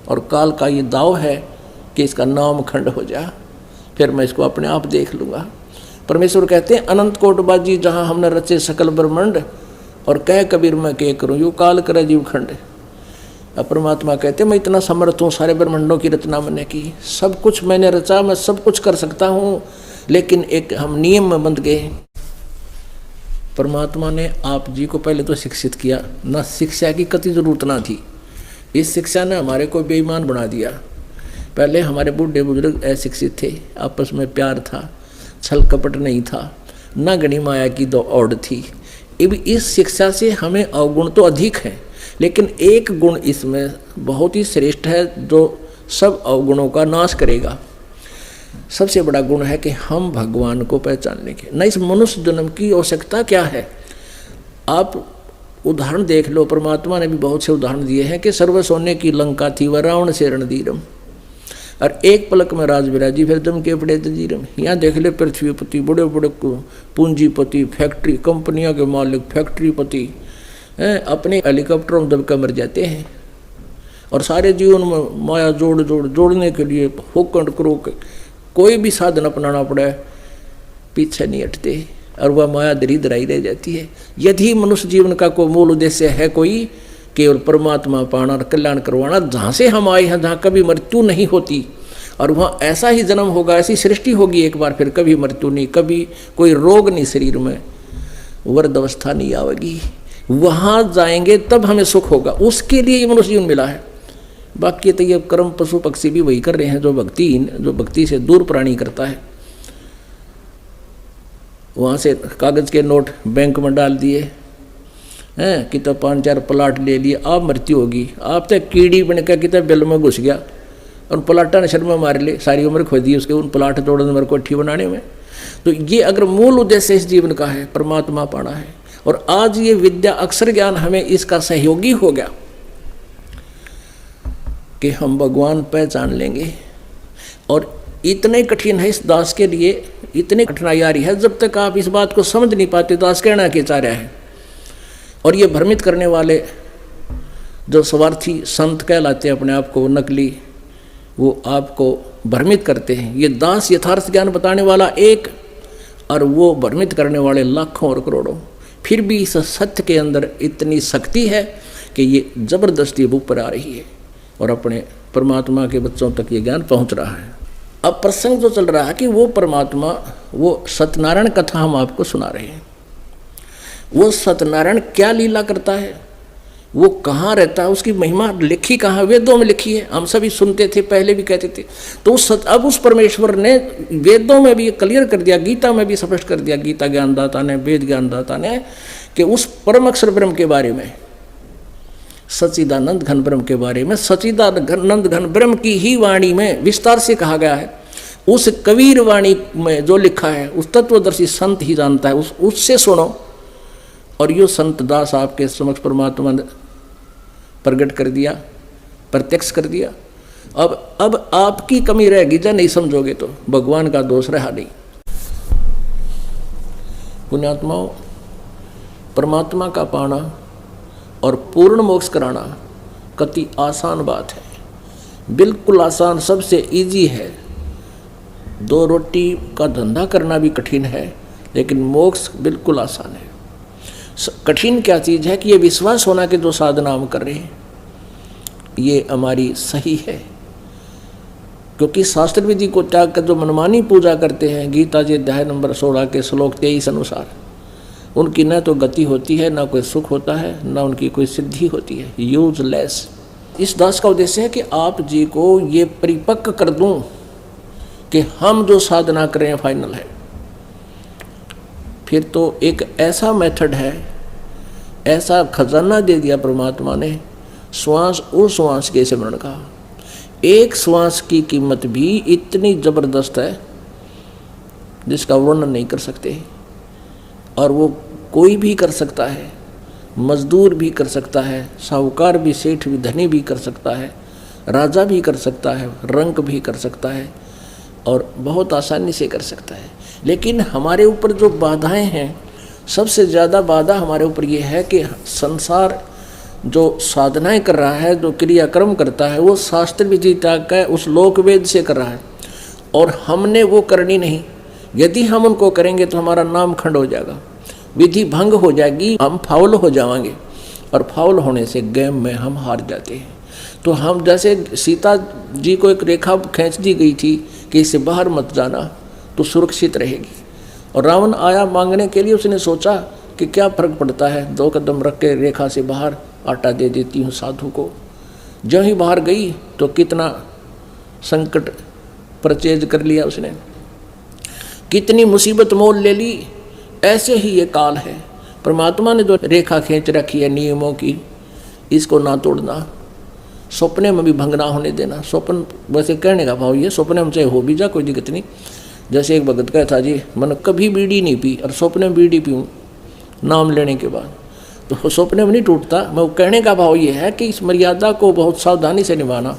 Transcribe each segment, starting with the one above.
और काल का ये दाव है कि इसका नाम खंड हो जा, फिर मैं इसको अपने आप देख लूँगा। परमेश्वर कहते हैं अनंत कोटबाजी जहाँ हमने रचे सकल ब्रह्मांड, और कह कबीर मैं के करूँ यू काल करे जीव खंड। अब परमात्मा कहते मैं इतना समर्थ हूँ सारे ब्रह्मांडों की रचना मैंने की, सब कुछ मैंने रचा, मैं सब कुछ कर सकता हूँ, लेकिन एक हम नियम में बंध गए। परमात्मा ने आप जी को पहले तो शिक्षित किया, ना शिक्षा की कति जरूरत ना थी। इस शिक्षा ने हमारे को बेईमान बना दिया। पहले हमारे बूढ़े बुजुर्ग अशिक्षित थे, आपस में प्यार था, छल कपट नहीं था, न गणी माया की दो औड़ थी। अब इस शिक्षा से हमें अवगुण तो अधिक है, लेकिन एक गुण इसमें बहुत ही श्रेष्ठ है जो सब अवगुणों का नाश करेगा। सबसे बड़ा गुण है कि हम भगवान को पहचानने के। न इस मनुष्य जन्म की आवश्यकता क्या है। आप उदाहरण देख लो, परमात्मा ने भी बहुत से उदाहरण दिए हैं कि सर्व सोने की लंका थी वह रावण से रणधीरम, और एक पलक में राज विराजी फिर दम के पड़े तजीरम। यहाँ देख ले पृथ्वीपति, बड़े बड़े पूंजीपति, फैक्ट्री कंपनियों के मालिक, फैक्ट्रीपति अपने हेलीकॉप्टरों में दबकर मर जाते हैं, और सारे जीवन में माया जोड़ने के लिए होकंड करो कोई भी साधन अपनाना पड़े, पीछे नहीं हटते, और वह माया दरिद्राई रह जाती है। यदि मनुष्य जीवन का कोई मूल उद्देश्य है कोई, केवल परमात्मा पाना और कल्याण करवाना, जहाँ से हम आए हैं, जहाँ कभी मृत्यु नहीं होती, और वहाँ ऐसा ही जन्म होगा, ऐसी सृष्टि होगी एक बार, फिर कभी मृत्यु नहीं, कभी कोई रोग नहीं शरीर में, वृद्ध अवस्था नहीं आवेगी, वहाँ जाएंगे तब हमें सुख होगा। उसके लिए ये मनुष्य जीवन मिला है। बाकी तो ये कर्म पशु पक्षी भी वही कर रहे हैं जो भक्ति से दूर प्राणी करता है। वहाँ से कागज के नोट बैंक में डाल दिए हैं, कितना 5-4 प्लाट ले लिए, आप मृत्यु होगी, आप तो कीड़ी बन कर कितना बिल में घुस गया, और प्लाटा ने शर्मा मार ले, सारी उम्र खो दी उसके उन प्लाट तोड़ने में, कोठी बनाने में। तो ये अगर मूल उद्देश्य इस जीवन का है परमात्मा पाना है, और आज ये विद्या अक्षर ज्ञान हमें इसका सहयोगी हो गया कि हम भगवान पहचान लेंगे। और इतने कठिन है इस दास के लिए, इतनी कठिनाई आ रही है, जब तक आप इस बात को समझ नहीं पाते दास कहना के चाह रहा है। और ये भ्रमित करने वाले जो स्वार्थी संत कहलाते हैं अपने आप को, नकली, वो आपको भ्रमित करते हैं। ये दास यथार्थ ज्ञान बताने वाला एक, और वो भ्रमित करने वाले लाखों और करोड़ों। फिर भी इस सत्य के अंदर इतनी शक्ति है कि ये जबरदस्ती ऊपर आ रही है, और अपने परमात्मा के बच्चों तक ये ज्ञान पहुंच रहा है। अब प्रसंग जो चल रहा है कि वो परमात्मा, वो सत्यनारायण कथा हम आपको सुना रहे हैं। वो सत्यनारायण क्या लीला करता है, वो कहाँ रहता है, उसकी महिमा लिखी कहाँ, वेदों में लिखी है। हम सभी सुनते थे, पहले भी कहते थे। तो अब उस परमेश्वर ने वेदों में भी क्लियर कर दिया, गीता में भी स्पष्ट कर दिया, गीता ज्ञानदाता ने, वेद ज्ञानदाता ने, कि उस परम अक्षर ब्रह्म के बारे में, सच्चिदानंद घन ब्रह्म के बारे में, सच्चिदानंद घन ब्रह्म की ही वाणी में विस्तार से कहा गया है। उस कबीर वाणी में जो लिखा है उस तत्वदर्शी संत ही जानता है, उससे सुनो। और यो संत दास आपके समक्ष परमात्मा ने प्रकट कर दिया, प्रत्यक्ष कर दिया। अब आपकी कमी रहेगी जब नहीं समझोगे तो, भगवान का दोष रहा नहीं। पुण्यात्माओं, परमात्मा का पाना और पूर्ण मोक्ष कराना कति आसान बात है, बिल्कुल आसान, सबसे इजी है। 2 रोटी का धंधा करना भी कठिन है, लेकिन मोक्ष बिल्कुल आसान है। कठिन क्या चीज़ है कि ये विश्वास होना कि जो साधना हम कर रहे हैं ये हमारी सही है। क्योंकि शास्त्र विधि को त्याग कर जो मनमानी पूजा करते हैं, गीता जी अध्याय नंबर 16 के श्लोक 23 अनुसार, उनकी न तो गति होती है, न कोई सुख होता है, न उनकी कोई सिद्धि होती है, यूजलेस। इस दास का उद्देश्य है कि आप जी को ये परिपक्व कर दूं कि हम जो साधना कर रहे हैं फाइनल है। फिर तो एक ऐसा मेथड है, ऐसा खजाना दे दिया परमात्मा ने, श्वास और श्वास के सिमरण का। एक श्वास की कीमत भी इतनी जबरदस्त है जिसका वर्णन नहीं कर सकते। और वो कोई भी कर सकता है, मजदूर भी कर सकता है, साहूकार भी, सेठ भी, धनी भी कर सकता है, राजा भी कर सकता है, रंक भी कर सकता है, और बहुत आसानी से कर सकता है। लेकिन हमारे ऊपर जो बाधाएं हैं, सबसे ज़्यादा बाधा हमारे ऊपर ये है कि संसार जो साधनाएं कर रहा है, जो क्रियाक्रम करता है, वो शास्त्र विधि त्याग का उस लोक वेद से कर रहा है, और हमने वो करनी नहीं। यदि हम उनको करेंगे तो हमारा नाम खंड हो जाएगा, विधि भंग हो जाएगी, हम फाउल हो जाएंगे, और फाउल होने से गेम में हम हार जाते हैं। तो हम जैसे सीता जी को एक रेखा खींच दी गई थी कि इससे बाहर मत जाना तो सुरक्षित रहेगी, और रावण आया मांगने के लिए, उसने सोचा कि क्या फर्क पड़ता है, 2 कदम रख के रेखा से बाहर आटा दे देती हूँ साधु को। जब ही बाहर गई तो कितना संकट परचेज कर लिया उसने, कितनी मुसीबत मोल ले ली। ऐसे ही ये काल है। परमात्मा ने जो रेखा खींच रखी है नियमों की, इसको ना तोड़ना, सपने में भी भंग ना होने देना। स्वप्न वैसे कहने का भाव ये, सपने में चाहे हो भी जा कोई दिक्कत नहीं। जैसे एक भगत कहता जी मैंने कभी बीड़ी नहीं पी और सपने में बीड़ी पीऊँ नाम लेने के बाद, तो सपने में नहीं टूटता। मैं कहने का भाव ये है कि इस मर्यादा को बहुत सावधानी से निभाना,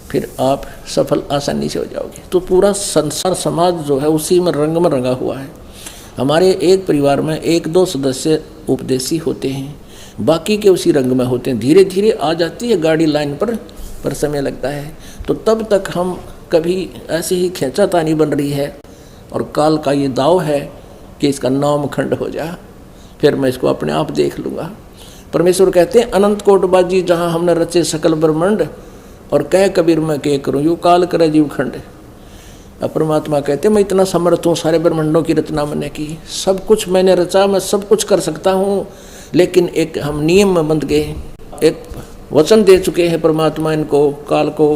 फिर आप सफल आसानी से हो जाओगे। तो पूरा संसार समाज जो है उसी में रंग में रंगा हुआ है। हमारे एक परिवार में 1-2 सदस्य उपदेशी होते हैं, बाकी के उसी रंग में होते हैं। धीरे धीरे आ जाती है गाड़ी लाइन पर समय लगता है। तो तब तक हम कभी ऐसे ही खींचातानी बन रही है, और काल का ये दाव है कि इसका नाम खंड हो जा, फिर मैं इसको अपने आप देख लूँगा। परमेश्वर कहते हैं अनंत कोटबाजी जहाँ हमने रचे सकल ब्रह्मांड, और कह कबीर मैं के करूँ यू काल करे जीव खंड। अब परमात्मा कहते मैं इतना समर्थ हूँ, सारे ब्रह्मांडों की रचना मैंने की, सब कुछ मैंने रचा, मैं सब कुछ कर सकता हूँ, लेकिन एक हम नियम में बंध गए। एक वचन दे चुके हैं परमात्मा इनको, काल को।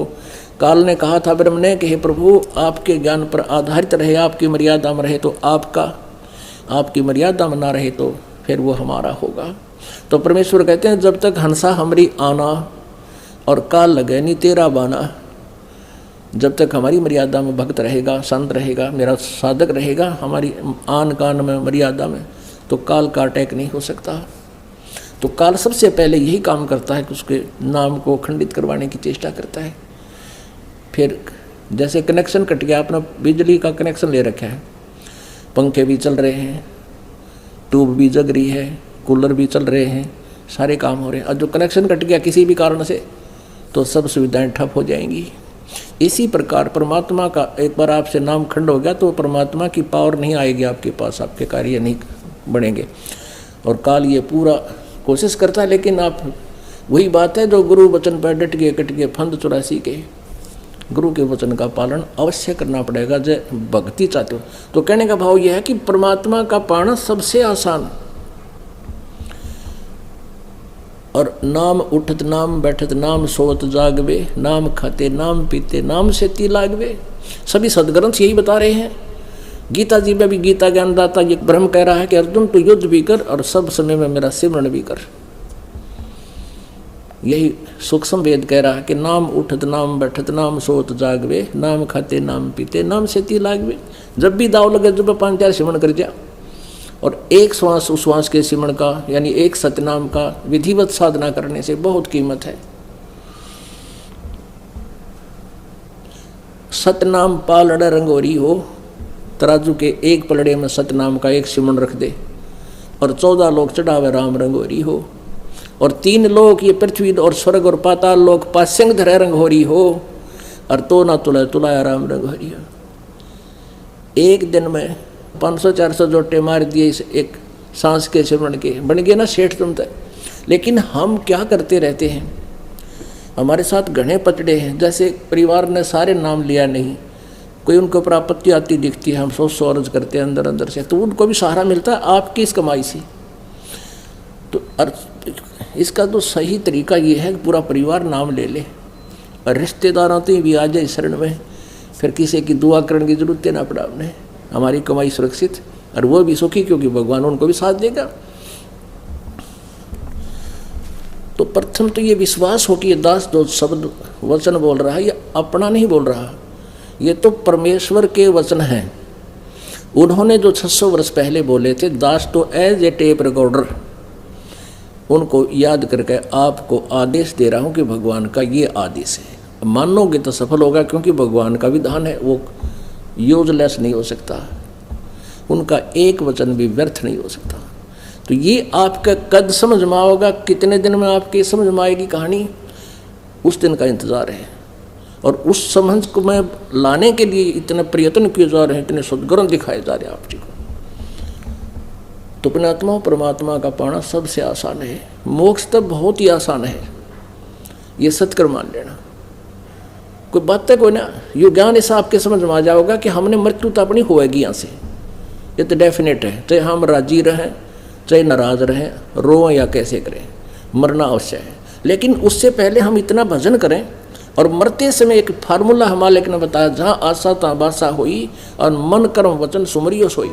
काल ने कहा था ब्रह्म ने कि हे प्रभु आपके ज्ञान पर आधारित रहे, आपकी मर्यादा में रहे तो आपका, आपकी मर्यादा में ना रहे तो फिर वो हमारा होगा। तो परमेश्वर कहते हैं जब तक हंसा हमरी आना और काल लगे नहीं तेरा बाना, जब तक हमारी मर्यादा में भक्त रहेगा, संत रहेगा, मेरा साधक रहेगा, हमारी आन कान में मर्यादा में, तो काल का अटैक नहीं हो सकता। तो काल सबसे पहले यही काम करता है कि उसके नाम को खंडित करवाने की चेष्टा करता है। फिर जैसे कनेक्शन कट गया, अपना बिजली का कनेक्शन ले रखा है, पंखे भी चल रहे हैं, ट्यूब भी जग रही है, कूलर भी चल रहे हैं, सारे काम हो रहे हैं, और जो कनेक्शन कट गया किसी भी कारण से तो सब सुविधाएं ठप हो जाएंगी। इसी प्रकार परमात्मा का एक बार आपसे नाम खंड हो गया तो परमात्मा की पावर नहीं आएगी आपके पास, आपके कार्य नहीं बढ़ेंगे। और काल ये पूरा कोशिश करता है, लेकिन आप वही बात है जो गुरु वचन पर डट गए कट गए फंद 84 के, गुरु के वचन का पालन अवश्य करना पड़ेगा जय भक्ति चाहते हो। तो कहने का भाव यह है कि परमात्मा का पाना सबसे आसान, और नाम उठत नाम बैठत नाम सोत जागवे, नाम खाते नाम पीते नाम से ती लागवे। सभी सदग्रंथ यही बता रहे हैं। गीता जी में भी गीता ज्ञानदाता ये ब्रह्म कह रहा है कि अर्जुन तू युद्ध भी कर और सब समय में मेरा सिमरण भी कर। यही सूक्ष्म वेद कह रहा है कि नाम उठत नाम बैठत नाम सोत जागवे, नाम खाते नाम पीते नाम से ती लागवे। जब भी दाव लगे जब 5-4 सिमरण कर जा, और एक श्वास उस श्वास के सिमरण का यानी एक सतनाम का विधिवत साधना करने से बहुत कीमत है। सतनाम पालड़ रंगोरी हो, तराजू के एक पलड़े में सतनाम का एक सिमरण रख दे, और 14 लोग चढ़ावे राम रंगोरी हो, और 3 लोग ये पृथ्वी और स्वर्ग और पाताल लोग पास्यंग धरे रंगोरी हो, और तो ना तुला तुलाया राम रंगोरी हो। एक दिन में 500-400 जोटे मार दिए इस एक सांस के सिमरण के, बन गए ना सेठ तुम तक। लेकिन हम क्या करते रहते हैं, हमारे साथ घने पचड़े हैं। जैसे परिवार ने सारे नाम लिया नहीं, कोई उनको ऊपर आपत्ति आती दिखती है, हम सोच अर्ज करते हैं अंदर अंदर से, तो उनको भी सहारा मिलता है आपकी इस कमाई से। तो इसका तो सही तरीका ये है कि पूरा परिवार नाम ले ले, और रिश्तेदारों तो भी आ जाए शरण में, फिर किसी की दुआ करने की जरूरत ना पड़ा उन्हें, हमारी कमाई सुरक्षित और वो भी सुखी, क्योंकि भगवान उनको भी साथ देगा। तो प्रथम तो ये विश्वास हो कि ये दास जो शब्द वचन बोल रहा है ये अपना नहीं बोल रहा, ये तो परमेश्वर के वचन हैं। उन्होंने जो 600 वर्ष पहले बोले थे, दास तो एज ए टेप रिकॉर्डर, उनको याद करके आपको आदेश दे रहा हूँ कि भगवान का ये आदेश है। मानोगे तो सफल होगा, क्योंकि भगवान का विधान है, वो यूजलेस नहीं हो सकता, उनका एक वचन भी व्यर्थ नहीं हो सकता। तो ये आपका कद समझ में आओगा, कितने दिन में आपकी समझ में आएगी कहानी, उस दिन का इंतज़ार है। और उस समझ को मैं लाने के लिए इतने प्रयत्न किए जा रहे हैं, इतने सद्गुण दिखाए जा रहे हैं आप जी को। तो अपने आत्मा परमात्मा का पाना सबसे आसान है, मोक्ष तो बहुत ही आसान है, ये सत्कर मान लेना। कोई बात है कोई ना, यो ज्ञान इस आपके समझ में आ जाओगा कि हमने मृत्यु तो अपनी होएगी यहाँ से, ये तो डेफिनेट है। चाहे हम राजी रहें चाहे नाराज रहें, रोएं या कैसे करें, मरना अवश्य है। लेकिन उससे पहले हम इतना भजन करें। और मरते समय एक फार्मूला हमारे ने बताया, जहाँ आशा तहाँ बासा होई और मन कर्म वचन सुमरियो सोई।